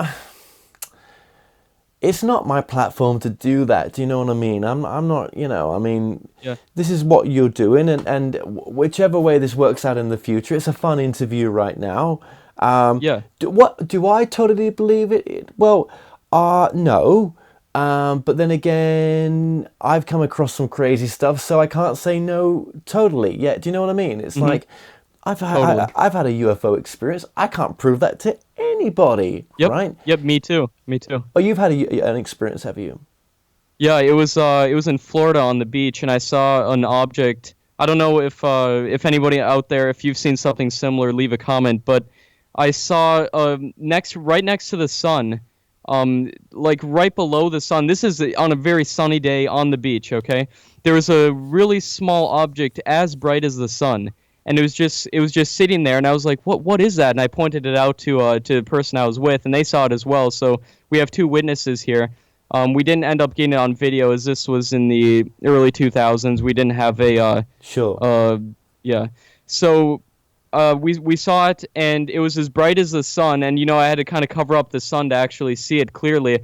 A: it's not my platform to do that. Do you know what I mean? I'm not, you know, I mean,
D: Yeah.
A: this is what you're doing, and whichever way this works out in the future, it's a fun interview right now.
D: Yeah.
A: Do I totally believe it? Well, no. But then again, I've come across some crazy stuff, so I can't say no totally. Yeah, do you know what I mean? It's
D: Hmm.
A: like
D: Totally.
A: I've had a UFO experience. I can't prove that to anybody,
D: Yep.
A: right?
D: Yep. Me too. Me too.
A: Oh, you've had an experience, have you?
D: Yeah, it was in Florida on the beach, and I saw an object. I don't know if anybody out there, if you've seen something similar, leave a comment. But I saw right next to the sun, like right below the sun. This is on a very sunny day on the beach. Okay, there was a really small object as bright as the sun, and it was just sitting there, and I was like, what is that? And I pointed it out to the person I was with, and they saw it as well. So we have two witnesses here. We didn't end up getting it on video as this was in the early 2000s. We didn't have a
A: Sure.
D: yeah. So we saw it, and it was as bright as the sun, and I had to kind of cover up the sun to actually see it clearly.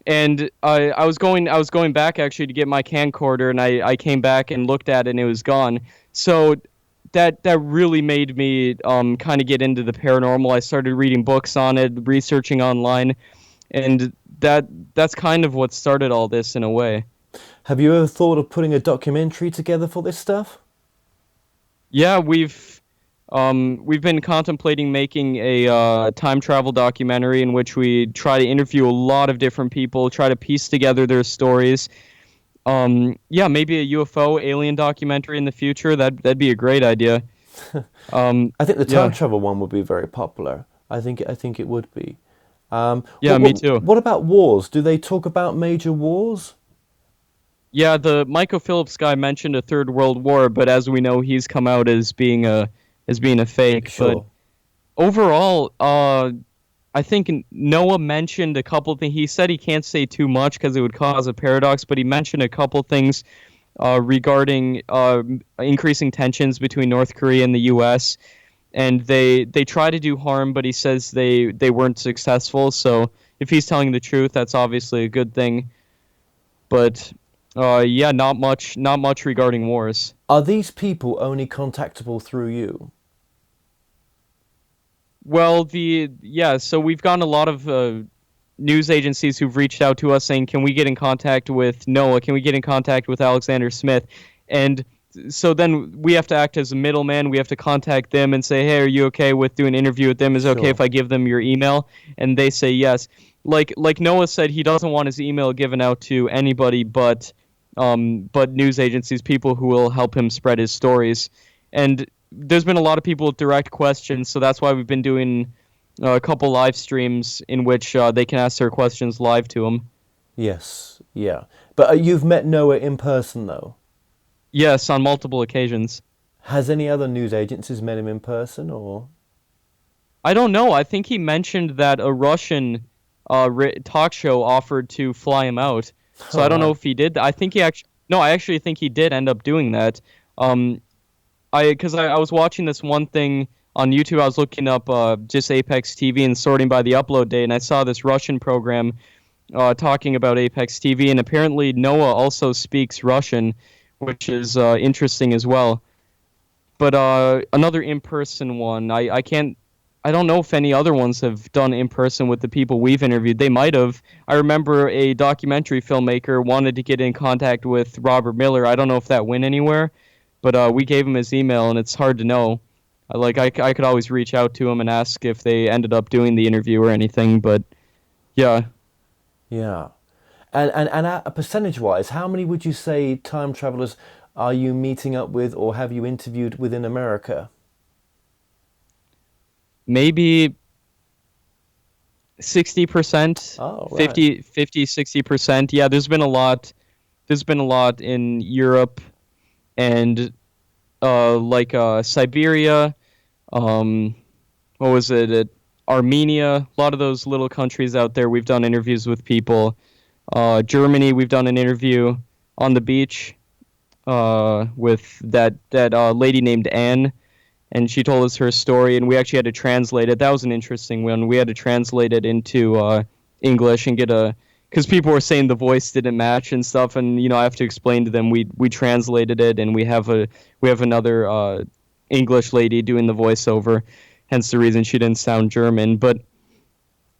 D: And I was going back actually to get my camcorder, and I came back and looked at it, and it was gone. So that really made me kind of get into the paranormal. I started reading books on it, researching online, and that's kind of what started all this in a way.
A: Have you ever thought of putting a documentary together for this stuff?
D: Yeah, we've been contemplating making a time travel documentary in which we try to interview a lot of different people, try to piece together their stories. Yeah, maybe a UFO alien documentary in the future. That'd be a great idea.
A: I think the time
D: Yeah,
A: travel one would be very popular. I think it would be.
D: yeah, me too.
A: What about wars? Do they talk about major wars?
D: Yeah, the Michael Phillips guy mentioned a third world war, but as we know, he's come out as being a fake. But
A: Sure.
D: overall, I think Noah mentioned a couple things. He said he can't say too much because it would cause a paradox, but he mentioned a couple things regarding increasing tensions between North Korea and the U.S. And they try to do harm, but he says they weren't successful. So if he's telling the truth, that's obviously a good thing. But yeah, not much regarding wars.
A: Are these people only contactable through you?
D: Well, so we've gotten a lot of news agencies who've reached out to us saying, "Can we get in contact with Noah? Can we get in contact with Alexander Smith?" And so then we have to act as a middleman. We have to contact them and say, "Hey, are you okay with doing an interview with them? Is it okay
A: Sure.
D: if I give them your email?" And they say yes. Like Noah said, he doesn't want his email given out to anybody but news agencies, people who will help him spread his stories. And there's been a lot of people with direct questions, so that's why we've been doing a couple live streams in which they can ask their questions live to him.
A: Yes. Yeah. But you've met Noah in person though.
D: Yes, on multiple occasions.
A: Has any other news agencies met him in person or?
D: I don't know. I think he mentioned that a Russian talk show offered to fly him out. So
A: All
D: I don't know
A: right.
D: if he did. I think he actually. No, I actually think he did end up doing that. Um, because I was watching this one thing on YouTube. I was looking up just Apex TV and sorting by the upload date, and I saw this Russian program talking about ApexTV, and apparently Noah also speaks Russian, which is interesting as well. But another in-person one, I don't know if any other ones have done in person with the people we've interviewed. They might have. I remember a documentary filmmaker wanted to get in contact with Robert Miller. I don't know if that went anywhere, but we gave him his email, and it's hard to know. I could always reach out to him and ask if they ended up doing the interview or anything. But yeah.
A: Yeah. And percentage-wise, how many would you say time travelers are you meeting up with or have you interviewed within America?
D: Maybe 60%,
A: Oh, right.
D: 60%. Yeah, there's been a lot. There's been a lot in Europe and Siberia. What was it? Armenia. A lot of those little countries out there. We've done interviews with people. Germany. We've done an interview on the beach with that lady named Anne. And she told us her story, and we actually had to translate it. That was an interesting one. We had to translate it into English and because people were saying the voice didn't match and stuff, and I have to explain to them we translated it, and we have another English lady doing the voiceover, hence the reason she didn't sound German. But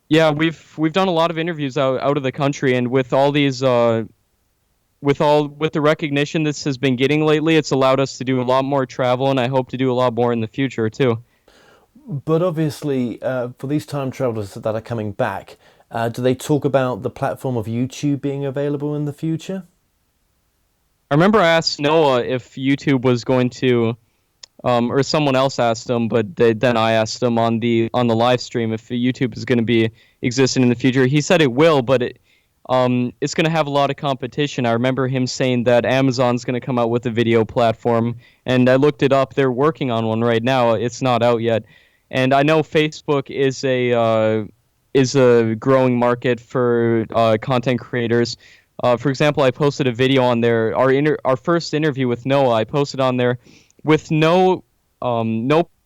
D: yeah, we've done a lot of interviews out of the country, and with all these with the recognition this has been getting lately, it's allowed us to do a lot more travel, and I hope to do a lot more in the future too.
A: But obviously, for these time travelers that are coming back, do they talk about the platform of YouTube being available in the future?
D: I remember I asked Noah if YouTube was going to, or someone else asked him, but then I asked him on the live stream if YouTube is going to be existing in the future. He said it will, but it's going to have a lot of competition. I remember him saying that Amazon's going to come out with a video platform, and I looked it up. They're working on one right now. It's not out yet. And I know Facebook is a growing market for content creators. For example, I posted a video on there. Our first interview with Noah, I posted on there with no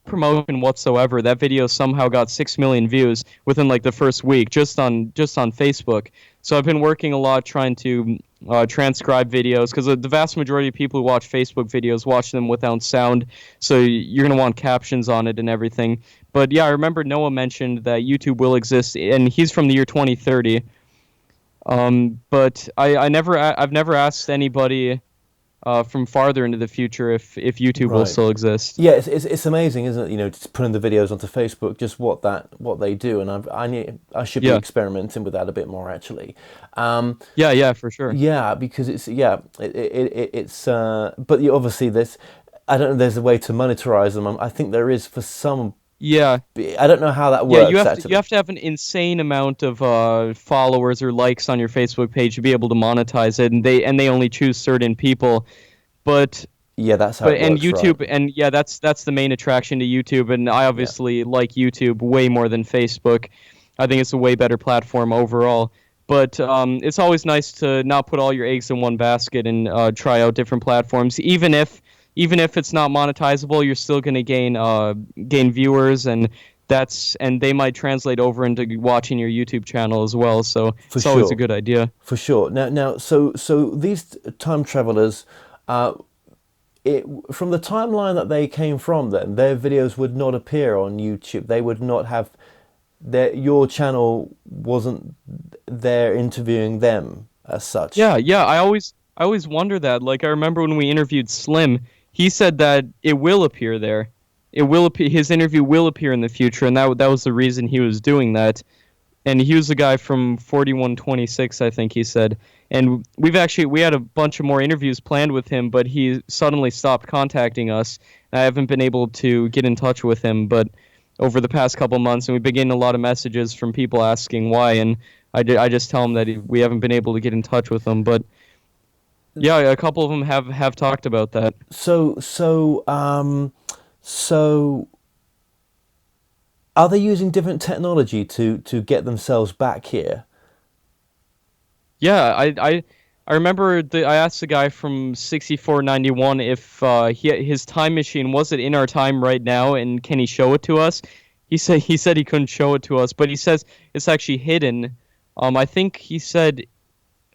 D: promotion whatsoever. That video somehow got 6 million views within like the first week, just on Facebook. So I've been working a lot trying to transcribe videos, because the vast majority of people who watch Facebook videos watch them without sound, so you're going to want captions on it and everything. But yeah, I remember Noah mentioned that YouTube will exist, and he's from the year 2030. But I've never asked anybody from farther into the future if YouTube will still exist.
A: Yeah, it's amazing, isn't it? Just putting the videos onto Facebook, just what they do, and I should be experimenting with that a bit more actually.
D: Yeah, for sure.
A: Yeah, because it's but obviously I don't know. There's a way to monetize them. I think there is for some.
D: Yeah.
A: I don't know how that works.
D: You have to have an insane amount of followers or likes on your Facebook page to be able to monetize it, and they only choose certain people. But
A: yeah, that's how it works,
D: and YouTube,
A: right?
D: And yeah, that's the main attraction to YouTube, and I obviously like YouTube way more than Facebook. I think it's a way better platform overall. But it's always nice to not put all your eggs in one basket and try out different platforms, even if it's not monetizable, you're still going to gain viewers, and they might translate over into watching your YouTube channel as well. So it's always a good idea.
A: For sure. Now, so these time travelers, from the timeline that they came from, then their videos would not appear on YouTube. They would not have your channel wasn't there interviewing them as such.
D: Yeah. I always wonder that. Like, I remember when we interviewed Slim. He said that it will appear there. It will appear. His interview will appear in the future, and that was the reason he was doing that. And he was the guy from 4126, I think he said. And we had a bunch of more interviews planned with him, but he suddenly stopped contacting us. I haven't been able to get in touch with him, but over the past couple months, and we've been getting a lot of messages from people asking why, and I just tell them that we haven't been able to get in touch with him, but. Yeah, a couple of them have talked about that.
A: So are they using different technology to get themselves back here?
D: Yeah, I remember I asked the guy from 6491 if his time machine was it in our time right now, and can he show it to us? He said he couldn't show it to us, but he says it's actually hidden I think he said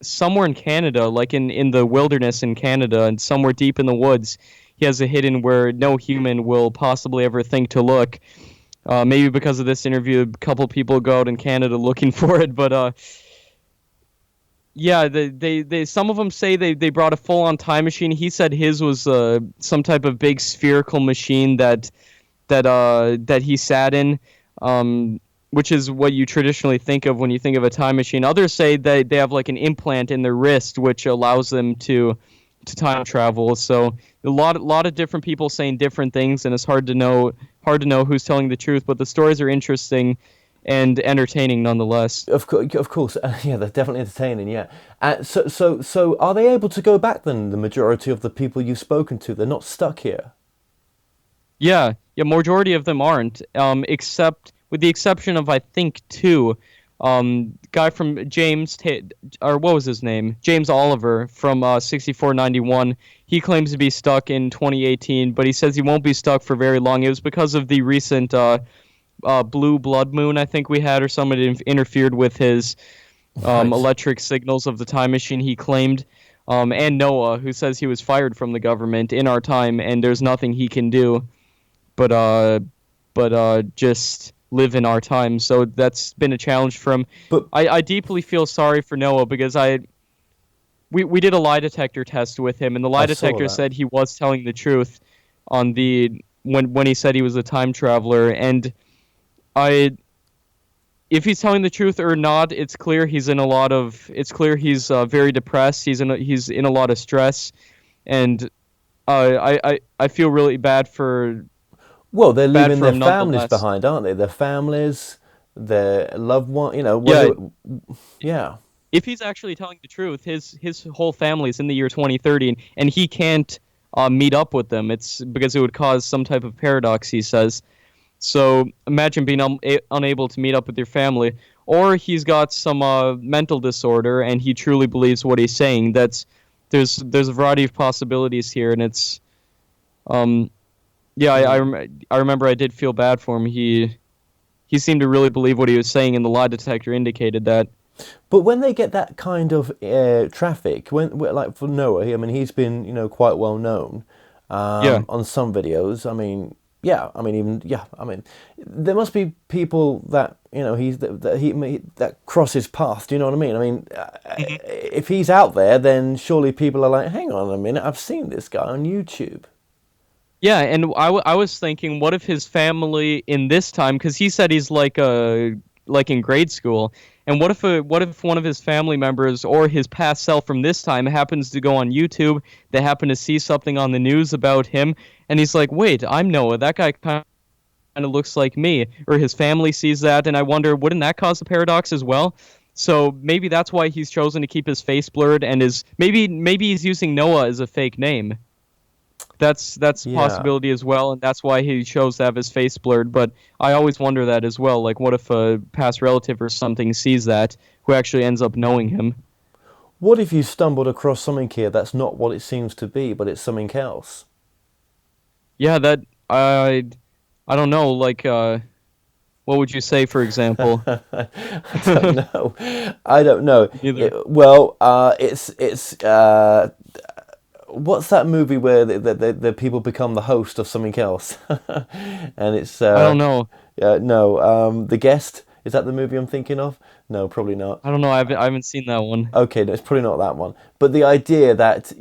D: somewhere in Canada, like in the wilderness in Canada, and somewhere deep in the woods, he has a hidden where no human will possibly ever think to look. Maybe because of this interview, a couple people go out in Canada looking for it, but yeah, they some of them say they brought a full-on time machine. He said his was some type of big spherical machine that he sat in, which is what you traditionally think of when you think of a time machine. Others say they have like an implant in their wrist which allows them to time travel. So a lot of different people saying different things, and it's hard to know who's telling the truth. But the stories are interesting and entertaining nonetheless.
A: Of course, yeah, they're definitely entertaining. Yeah, so are they able to go back then? The majority of the people you've spoken to, they're not stuck here.
D: Yeah, majority of them aren't, except with the exception of I think two. Guy from or what was his name? James Oliver from 6491. He claims to be stuck in 2018, but he says he won't be stuck for very long. It was because of the recent blue blood moon I think we had, or somebody interfered with his electric signals of the time machine, he claimed. And Noah, who says he was fired from the government in our time, and there's nothing he can do but just live in our time. So that's been a challenge for him. But I deeply feel sorry for Noah, because we did a lie detector test with him, and the lie detector said he was telling the truth on when he said he was a time traveler. And if he's telling the truth or not, it's clear he's very depressed. He's in a lot of stress, and I feel really bad for.
A: Well, they're leaving their families behind, aren't they? Their families, their loved one, yeah.
D: If he's actually telling the truth, his whole family's in the year 2030, and he can't meet up with them. It's because it would cause some type of paradox, he says. So imagine being unable to meet up with your family. Or he's got some mental disorder, and he truly believes what he's saying. There's a variety of possibilities here, and it's... Yeah, I remember I did feel bad for him. He seemed to really believe what he was saying, and the lie detector indicated that.
A: But when they get that kind of traffic, like for Noah, I mean, he's been quite well known on some videos. I mean, there must be people that that cross his path. Do you know what I mean? I mean, if he's out there, then surely people are like, hang on a minute, I've seen this guy on YouTube.
D: Yeah, and I was thinking, what if his family in this time, because he said he's like in grade school, and what if one of his family members or his past self from this time happens to go on YouTube, they happen to see something on the news about him, and he's like, wait, I'm Noah, that guy kind of looks like me, or his family sees that, and I wonder, wouldn't that cause a paradox as well? So maybe that's why he's chosen to keep his face blurred, and maybe he's using Noah as a fake name. That's a possibility as well, and that's why he chose to have his face blurred. But I always wonder that as well. Like, what if a past relative or something sees that, who actually ends up knowing him?
A: What if you stumbled across something here that's not what it seems to be, but it's something else?
D: Yeah, I don't know. Like, what would you say, for example?
A: I don't know. Either. It's what's that movie where the people become the host of something else? And it's...
D: I don't know.
A: No, The Guest. Is that the movie I'm thinking of? No, probably not.
D: I don't know. I haven't seen that one.
A: Okay, no, it's probably not that one. But the idea that,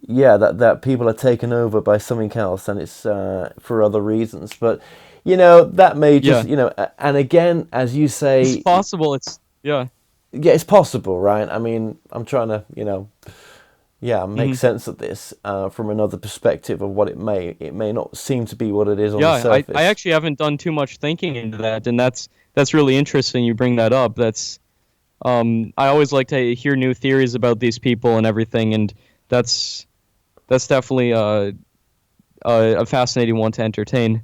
A: that people are taken over by something else, and it's for other reasons. But, that may just, and again, as you say...
D: It's possible. Yeah,
A: it's possible, right? I mean, I'm trying to, make sense of this from another perspective of what it may not seem to be what it is on the surface.
D: I actually haven't done too much thinking into that, and that's really interesting you bring that up. That's I always like to hear new theories about these people and everything, and that's definitely a fascinating one to entertain.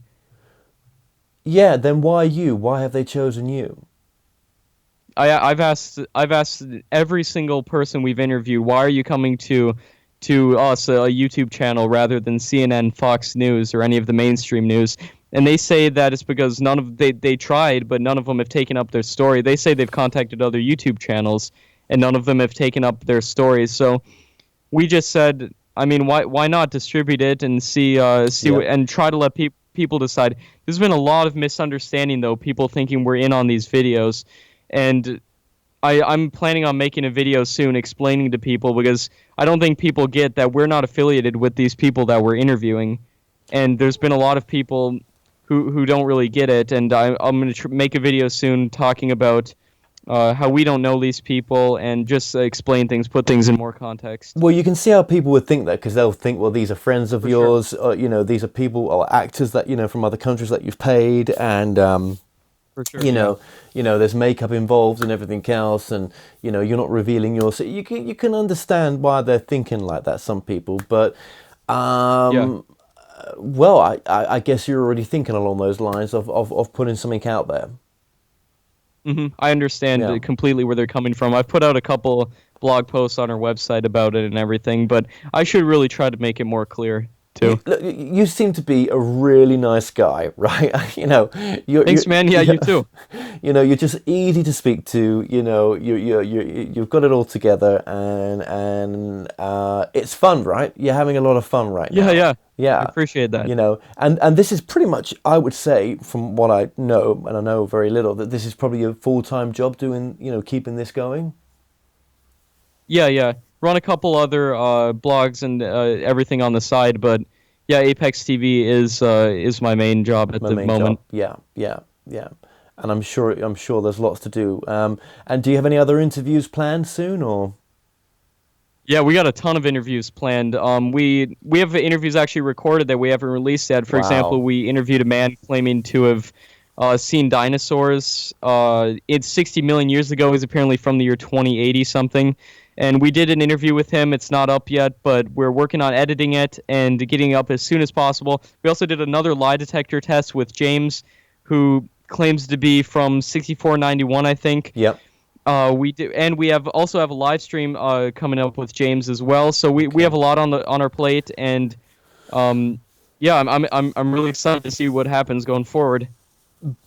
A: Yeah, then why you? Why have they chosen you?
D: I've asked every single person we've interviewed, why are you coming to us, a YouTube channel, rather than CNN, Fox News, or any of the mainstream news? And they say that it's because they tried, but none of them have taken up their story. They say they've contacted other YouTube channels, and none of them have taken up their stories. So we just said, I mean, why not distribute it and see and try to let people decide. There's been a lot of misunderstanding, though, people thinking we're in on these videos, and I'm planning on making a video soon explaining to people, because I don't think people get that we're not affiliated with these people that we're interviewing, and there's been a lot of people who don't really get it, and I'm going to make a video soon talking about how we don't know these people, and just explain things, put things in more context.
A: Well, you can see how people would think that, because they'll think, well, these are friends of yours, or, you know, these are people or actors that, you know, from other countries that you've paid, and
D: For sure,
A: you know, there's makeup involved and everything else, and you know, you're not revealing your. So you can understand why they're thinking like that. Some people, but well, I guess you're already thinking along those lines of putting something out there.
D: I understand completely where they're coming from. I've put out a couple blog posts on our website about it and everything, but I should really try to make it more clear too.
A: You seem to be a really nice guy, right? You know,
D: thanks, man. Yeah, you too.
A: You know, you're just easy to speak to. You know, you've got it all together, and it's fun, right? You're having a lot of fun right now. Yeah.
D: I appreciate that.
A: You know, and this is pretty much, I would say, from what I know, and I know very little, that this is probably a full-time job doing, you know, keeping this going.
D: Yeah. Run a couple other blogs and everything on the side, but yeah, ApexTV is my main job at the moment.
A: Job. Yeah. And I'm sure there's lots to do. And do you have any other interviews planned soon, or?
D: Yeah, we got a ton of interviews planned. We have interviews actually recorded that we haven't released yet. For example, we interviewed a man claiming to have seen dinosaurs. It's 60 million years ago. He's apparently from the year 2080 something. And we did an interview with him. It's not up yet, but we're working on editing it and getting it up as soon as possible. We also did another lie detector test with James, who claims to be from 6491, I think.
A: Yep.
D: We do, and we also have a live stream coming up with James as well. So we have a lot on our plate, and yeah, I'm really excited to see what happens going forward.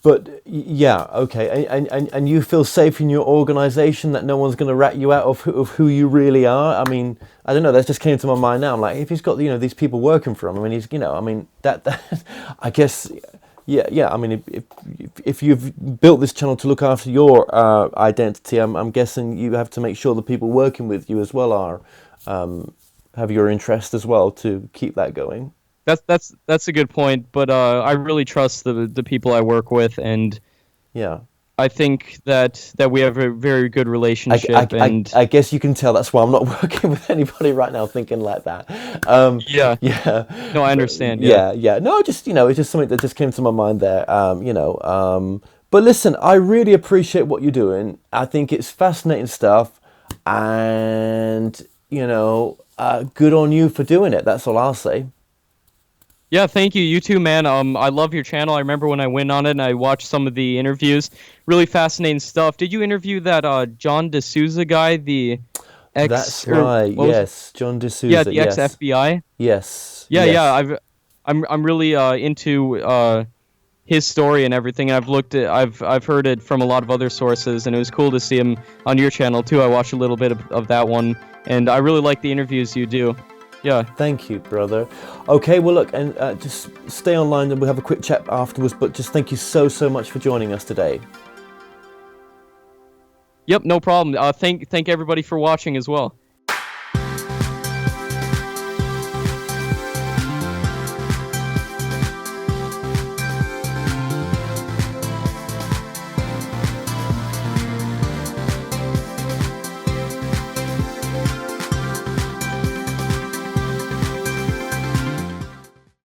A: But yeah, okay, and you feel safe in your organization that no one's going to rat you out of who you really are? I mean, I don't know, that just came to my mind now. I'm like, if he's got, you know, these people working for him, I mean, he's, you know, I mean, that I guess, yeah. I mean, if you've built this channel to look after your identity, I'm guessing you have to make sure the people working with you as well are have your interest as well to keep that going.
D: That's a good point, but I really trust the people I work with, and
A: yeah,
D: I think that we have a very good relationship.
A: I guess you can tell that's why I'm not working with anybody right now thinking like that. Yeah.
D: No, I understand.
A: Yeah. No, just, you know, it's just something that just came to my mind there. You know, but listen, I really appreciate what you're doing. I think it's fascinating stuff, and you know, good on you for doing it. That's all I'll say.
D: Yeah, thank you. You too, man. I love your channel. I remember when I went on it and I watched some of the interviews. Really fascinating stuff. Did you interview that John D'Souza guy, the ex?
A: That's right. Yes, John D'Souza.
D: Yeah, the ex-FBI.
A: Yes.
D: Yeah. I'm really into his story and everything. And I've heard it from a lot of other sources, and it was cool to see him on your channel too. I watched a little bit of that one, and I really like the interviews you do. Yeah.
A: Thank you, brother. Okay, well, look, and just stay online and we'll have a quick chat afterwards, but just thank you so much for joining us today.
D: Yep, no problem. Thank everybody for watching as well.